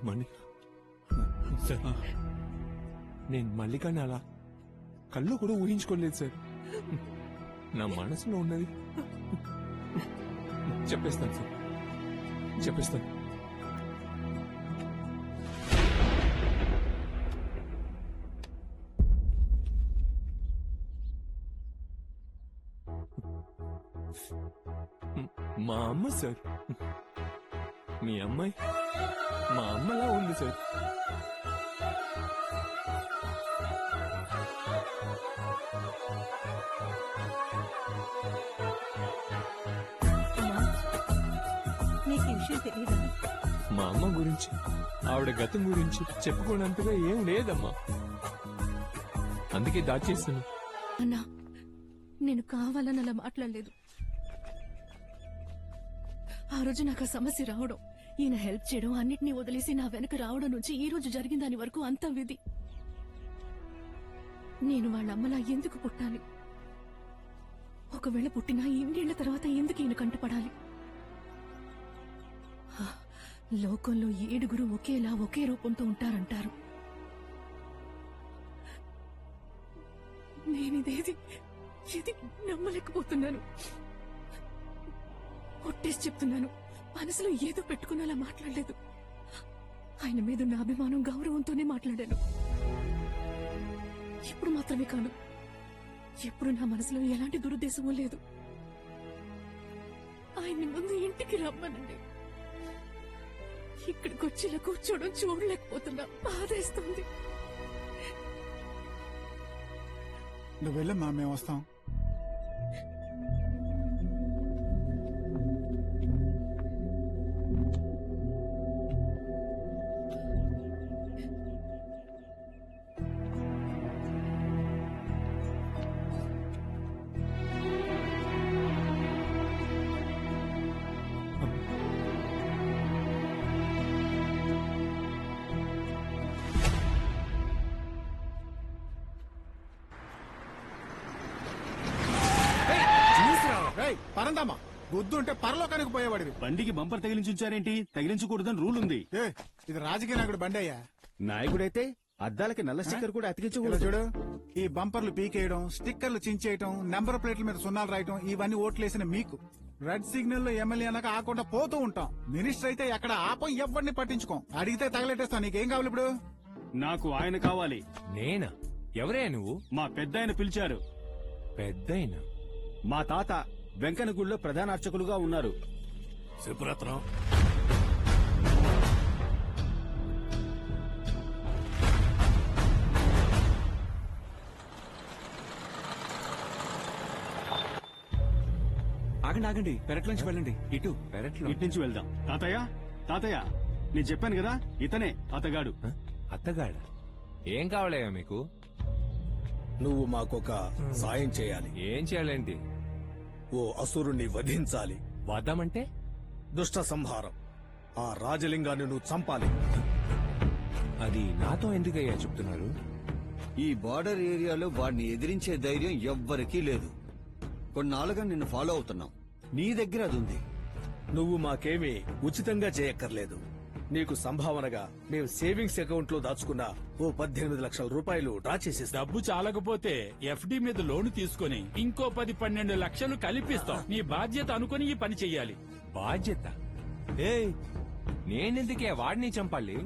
మణి sir, నేను మల్లికాని అలా కళ్ళు కూడా ఊహించుకోలేదు సార్. నా మనసులో ఉన్నది చెప్పేస్తాను సార్, చెప్పేస్తాను. మా అమ్మ సార్, మీ అమ్మాయి మా అమ్మలా ఉంది సార్. నీకు ఈ విషయం తెలియదా? మా అమ్మ గురించి, ఆవిడ గతం గురించి చెప్పుకోనంతగా ఏం లేదమ్మా. అందుకే దాచేస్తాను. అన్నా, నేను కావాలని అలా మాట్లాడలేదు. ఆ రోజు నాకు ఆ సమస్య రావడం, ఈయన హెల్ప్ చేయడం, అన్నిటినీ వదిలేసి నా వెనక రావడం నుంచి ఈ రోజు జరిగిన దాని వరకు అంతా విధి. నేను వాళ్ళ అమ్మలా ఎందుకు పుట్టాలి? ఒకవేళ పుట్టినా ఇన్నేళ్ల తర్వాత ఎందుకు ఈయన కంటపడాలి? హా, లోకంలో 7 ఒకేలా ఒకే రూపంతో ఉంటారంటారు. నేనిదేది నమ్మలేకపోతున్నాను. ఒట్టేసి చెప్తున్నాను, మనసులో ఏదో పెట్టుకునేలా మాట్లాడలేదు. ఆయన మీద నా అభిమానం, గౌరవంతోనే మాట్లాడాను. ఇప్పుడు మాత్రమే కాదు, ఎప్పుడు నా మనసులో ఎలాంటి దురుద్దేశమూ లేదు. ఆయన్ని ముందు ఇంటికి రమ్మనండి. ఇక్కడికి వచ్చి ఇలా కూర్చోవడం చూడలేకపోతున్నా, బాధేస్తుంది. నువ్వు వెళ్ళమ్మా, మేము వస్తాం. పరందమ్మా, గుద్దు ఉంటే పరలోకానికి పోయేవాడివి. బండికి బంపర్ తగిలించుంచారేంటి? తగిలించకూడదని రూల్ ఉంది. ఇది రాజకీయ నాయకుడు బండి అయ్యా. నాయకుడైతే అద్దాలకి నల్ల స్టిక్కర్ కూడా ఇలా అతికించకూడదు. చూడు, ఈ బంపర్లు పీకేయడం, స్టిక్కర్లు చించేయటం, నెంబర్ ప్లేట్ల మీద సున్నాలు రాయటం, ఇవన్నీ ఓట్లేసిన మీకు. రెడ్ సిగ్నల్ లో ఎమ్మెల్యే అనక ఆకుండా పోతూ ఉంటాం. మినిస్టర్ అయితే ఎక్కడ ఆపం, ఎవరిని పట్టించుకోం. అడిగితే తగలెట్టేస్తాం. నీకేం కావాలి ఇప్పుడు? నాకు ఆయన కావాలి. నేనా? ఎవరే నువ్వు? మా పెద్దాయన పిలిచారు. పెద్దయినా? మా తాత వెంకన్న గుడిలో ప్రధాన అర్చకులుగా ఉన్నారు. శుభ్రత్నం, ఆగండి ఆగండి, పెరట్లోంచి వెళ్ళండి. ఇటు పెరట్లో? ఇటు నుంచి వెళ్దాం. తాతయ్య తాతయ్య, నేను చెప్పాను కదా, ఇతనే అతగాడు. అత్తగాడ? ఏం కావాలయ్యా మీకు? నువ్వు మాకొక సాయం చేయాలి. ఏం చేయాలేంటి? ఓ అసురుణ్ణి వధించాలి. వద్దామంటే? దుష్ట సంహారం. ఆ రాజలింగాన్ని నువ్వు చంపాలి. అది నాతో ఎందుకయ్యా చెప్తున్నారు? ఈ బార్డర్ ఏరియాలో వాడిని ఎదిరించే ధైర్యం ఎవ్వరికీ లేదు. కొన్నాళ్ళుగా నిన్ను ఫాలో అవుతున్నాం. నీ దగ్గర అది ఉంది. నువ్వు మాకేమీ ఉచితంగా చేయక్కర్లేదు. నీకు సంభావనగా మేము సేవింగ్స్ అకౌంట్ లో దాచుకున్న ఓ 18 లక్షల రూపాయలు డ్రా చేసేస్తాం. డబ్బు చాలకపోతే ఎఫ్డి మీద లోను తీసుకుని ఇంకో 10-12 లక్షలు కలిపిస్తాం. నీ బాధ్యత అనుకుని ఈ పని చెయ్యాలి. బాధ్యత? ఏయ్, నేనెందుకే వాడిని చంపాలి?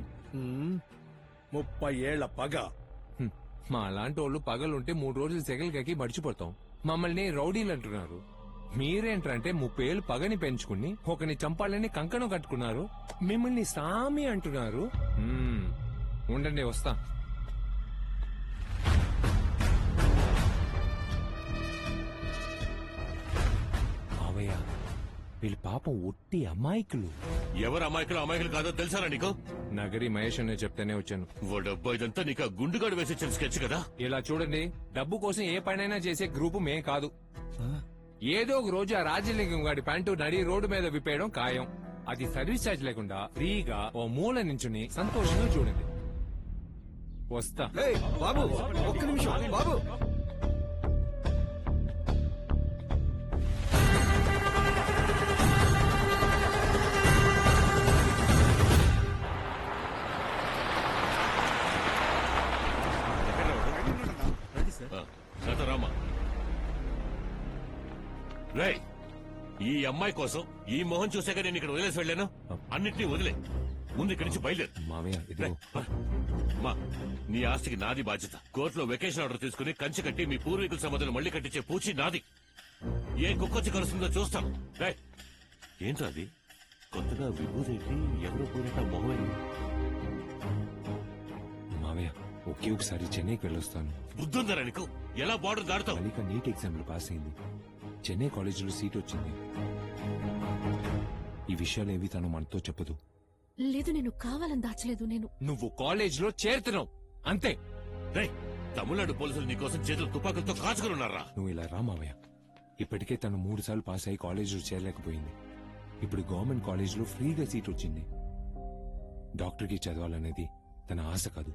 30 ఏళ్ల పగ. మా అలాంటి వాళ్ళు పగలుంటే 3 రోజులు సెగలికి మర్చిపోతాం. మమ్మల్ని రౌడీలు అంటున్నారు. మీరేంటంటే 30 ఏళ్ళు పగని పెంచుకుని ఒకని చంపాలని కంకణం కట్టుకున్నారు. మిమ్మల్ని సామి అంటున్నారు. ఉండండి, వస్తా. మావయ్య, వీళ్ళ పాపం ఒట్టి అమాయకులు. ఎవరు అమాయకులు అమాయకులు కాదో తెలుసారా నీకు? నగరి మహేష్ అనే చెప్తేనే వచ్చాను. ఓ డబ్బు ఇదంతా నీకు ఆ గుండుగాడు వేసొచ్చిన స్కెచ్ కదా. ఇలా చూడండి, డబ్బు కోసం ఏ పనైనా చేసే గ్రూపు మేం కాదు. ఏదో ఒక రోజు ఆ రాజలింగం గాడి ప్యాంటు నడి రోడ్డు మీద విప్పేయడం ఖాయం. అది సర్వీస్ ఛార్జ్ లేకుండా ఫ్రీగా ఓ మూల నించుని సంతోషంగా చూడండి. వస్తా. బాబు, ఒక్క నిమిషం బాబు. అమ్మాయి కోసం ఈ మొహం చూసాక నేను ఇక్కడ వదిలేసి వెళ్ళాను. అన్నిటినీ వదిలే ముందు ఇక్కడి నుంచి బయలుదేరు. మావయ్య ఇదిగో మా నీ ఆస్తికి నాది బాధ్యత. కోర్టులో వెకేషన్ ఆర్డర్ తీసుకుని కంచె కట్టి మీ పూర్వీకుల సంబంధం మళ్ళీ కట్టించే పూచి నాది. ఏ కుక్కొచ్చి కలుస్తుందో చూస్తాం. రేయ్, ఏంట్రా అది కొత్తగా విభూదేంటి ఎవరో పూరేట మొహమైంది. మావయ్య ఒకే ఒకసారి చెన్నైకి వెళ్ళొస్తాను. బుద్ధుందరా నీకు? ఎలా బార్డర్ దాడుతావు? మలిక నీట్ ఎగ్జామ్ లో పాస్ అయింది. చెన్నై కాలేజీలో సీట్ వచ్చింది. ఈ విషయాలు ఏవి తను మనతో చెప్పదు. లేదు, నేను కావాలని దాచలేదు. నేను నువ్వు కాలేజ్ లో చేరుతున్నావు అంతే. రేయ్, తమిళనాడు పోలీసులు నీకోసం చేతులు తుపాకులతో కాచుకుని ఉన్నారా? నువ్వు ఇలా రా మావయ్య. ఇప్పటికే తను 3 సార్లు పాస్ అయ్యి కాలేజీలో చేరలేకపోయింది. ఇప్పుడు గవర్నమెంట్ కాలేజీలో ఫ్రీగా సీట్ వచ్చింది. డాక్టర్కి చదవాలనేది తన ఆశ కాదు,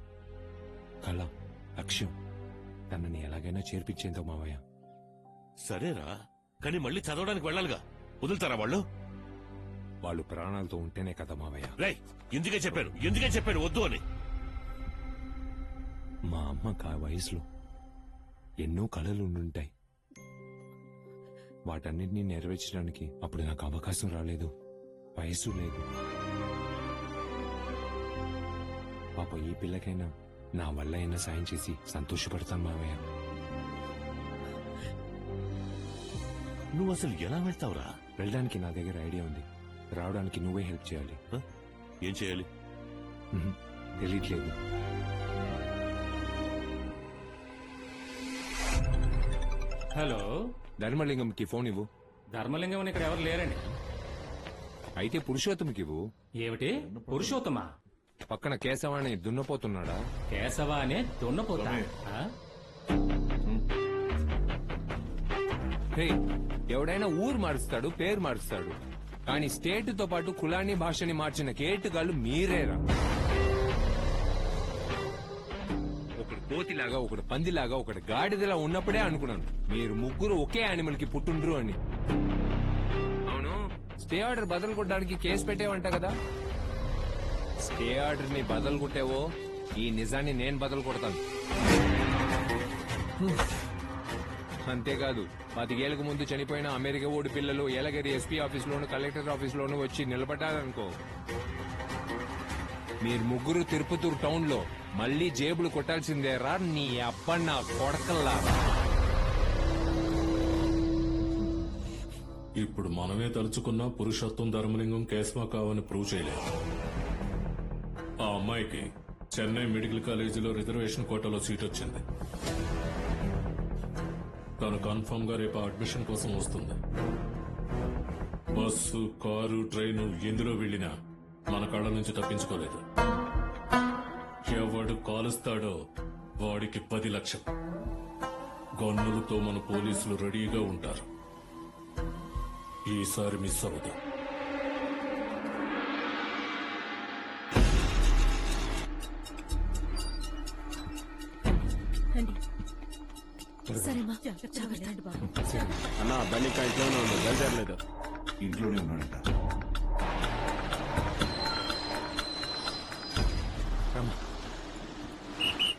కళ, లక్ష్యం. తనని ఎలాగైనా చేర్పించేంతో మావయ్య. సరేరా, కానీ మళ్ళీ చదవడానికి వెళ్ళాలిగా. వదులుతారా వాళ్ళు? వాళ్ళు ప్రాణాలతో ఉంటేనే కదా మావయ్య. రేయ్, ఎందుకే చెప్పాను వద్దు అని. మా అమ్మకు ఆ వయసులో ఎన్నో కళలు ఉండుంటాయి. వాటన్నిటినీ నెరవేర్చడానికి అప్పుడు నాకు అవకాశం రాలేదు, వయసు లేదు. పాప ఈ పిల్లకైనా నా వల్ల అయినా సాయం చేసి సంతోషపడతాను మావయ్య. నువ్వు అసలు ఎలా వెళ్తావురా? వెళ్ళడానికి నా దగ్గర ఐడియా ఉంది. రావడానికి నువ్వే హెల్ప్ చేయాలి. ఏం చేయాలి? తెలియట్లేదు. హలో, ధర్మలింగంకి ఫోన్ ఇవ్వు. ధర్మలింగం అని ఇక్కడ ఎవరు లేరండి. అయితే పురుషోత్తమకి ఇవ్వు. ఏమిటి పురుషోత్తమా? పక్కన కేశవాణి దున్నపోతున్నాడా? కేశవ అనే దున్నపోతా? ఆ? హే, ఎవడైనా ఊరు మారుస్తాడు, పేరు మారుస్తాడు, కానీ స్టేట్ తో పాటు కులాన్ని భాషని మార్చిన కేటుగాళ్ళు మీరేరా. ఒకడు కోతిలాగా, ఒకడు పందిలాగా, ఒకడు గాడిదలా ఉన్నప్పుడే అనుకున్నాను మీరు ముగ్గురు ఒకే యానిమల్ కి పుట్టుండ్రు అని. అవును, స్టే ఆర్డర్ బదులు కొట్టడానికి కేసు పెట్టేవంట కదా. స్టే ఆర్డర్ ని బదులు కొట్టావో ఈ నిజాన్ని నేను బదులు కొడతాను. అంతేకాదు, 10 ఏళ్లకు ముందు చనిపోయిన అమెరికా ఓడి పిల్లలు ఏలగిరి ఎస్పీ ఆఫీస్ లోను, కలెక్టర్ ఆఫీస్ లోను వచ్చి నిలబడ్డారనుకో, మీరు ముగ్గురు తిరుపతూరు టౌన్ లో మళ్ళీ జేబులు కొట్టాల్సిందేరా నీ అబ్బన్న కొడకల్లారా. ఇప్పుడు మనమే తలుచుకున్న పురుషోత్తం ధర్మలింగం కేశవ కావని ప్రూవ్ చేయలేదు. ఆ అమ్మాయికి చెన్నై మెడికల్ కాలేజీలో రిజర్వేషన్ కోటాలో సీట్ వచ్చింది. తను కన్ఫర్మ్ గా రేపు అడ్మిషన్ కోసం వస్తుంది. బస్సు, కారు, ట్రైను ఎందులో వెళ్ళినా మన కళ్ళ నుంచి తప్పించుకోలేదు. ఎవడు కాలుస్తాడో వాడికి 10 లక్షలు. గన్నులతో మన పోలీసులు రెడీగా ఉంటారు. ఈసారి మిస్ అవుతాం. సరేమా, జాగ్రత్త అండి బాబు. అన్నా బండి ఇంకా ఇంట్లోనే ఉంది, బయలుదేరలేదు. ఇంట్లోనే ఉన్నాడంట.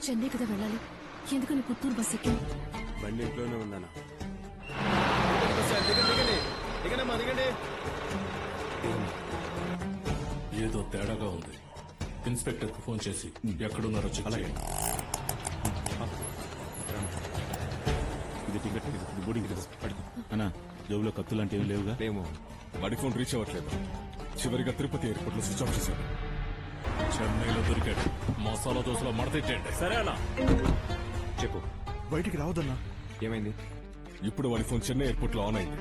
చెన్నై కదా వెళ్ళాలి, ఎందుకని పుత్తూరు బస్ ఎక్కి? బండి ఇంట్లోనే ఉందన్నా. ఏదో తేడాగా ఉంది. ఇన్స్పెక్టర్ కు ఫోన్ చేసి ఎక్కడున్నారో చెక్ చేయండి. ఇది టికెట్, ఇది బోర్డింగ్ టికెట్. అన్నా జోబులో కత్తులు అంటే ఏమి లేవుగా? ఏమో, వాడి ఫోన్ రీచ్ అవ్వట్లేదు. చివరిగా తిరుపతి ఎయిర్పోర్ట్ లో స్విచ్ ఆఫ్ చేశాడు. చెన్నైలో దొరికాడు. మసాలా దోశలో మడతెట్టండి. సరే అలా చెప్పు, బయటికి రావద్దన్నా. ఏమైంది? ఇప్పుడు వాడి ఫోన్ చెన్నై ఎయిర్పోర్ట్ లో ఆన్ అయింది.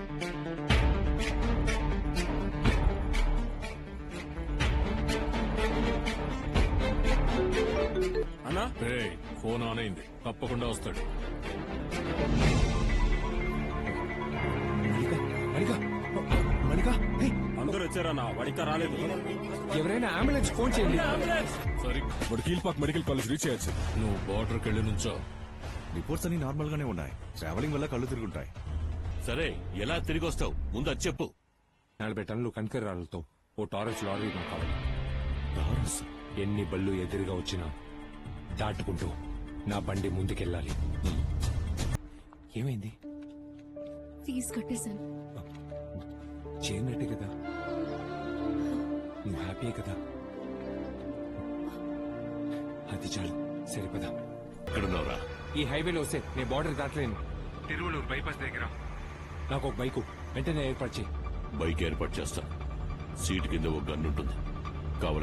అన్నా ఫోన్ ఆన్ అయింది, తప్పకుండా వస్తాడు. అందరూ వచ్చారన్నా, వాడికా రాలేదు. ఎవరైనా అంబులెన్స్ ఫోన్ చేయండి. సరే, వాడు కీల్పాక్ మెడికల్ కాలేజ్ రీచ్ అయ్యచ్చు. నువ్వు బార్డర్కి వెళ్ళి నుంచో. రిపోర్ట్స్ అన్ని నార్మల్ గానే ఉన్నాయి. ట్రావెలింగ్ వల్ల కళ్ళు తిరుగుంటాయి. సరే, ఎలా తిరిగి వస్తావు ముందు అది చెప్పు. 40 టన్నులు కంకర రాళ్లతో ఓ టారస్ లారీ నాకు కావాలి. ఎన్ని బళ్ళు ఎదురుగా వచ్చినా దాటుకుంటూ నా బండి ముందుకెళ్ళాలి. ఏమైంది? ఫీజు కట్టేశాను. చేయనట్టే కదా నువ్వు హ్యాపీ కదా అది చాలు సరిపదా ఎక్కడున్నావురా ఈ హైవేలో వస్తే నేను బార్డర్ దాటలేను తిరువళ్ళూరు బైపాస్ దగ్గర నాకు ఒక బైకు వెంటనే ఏర్పాటు చేయి బైక్ ఏర్పాటు చేస్తా సీట్ కింద ఒక గన్ను ఉంటుంది కావాలంటే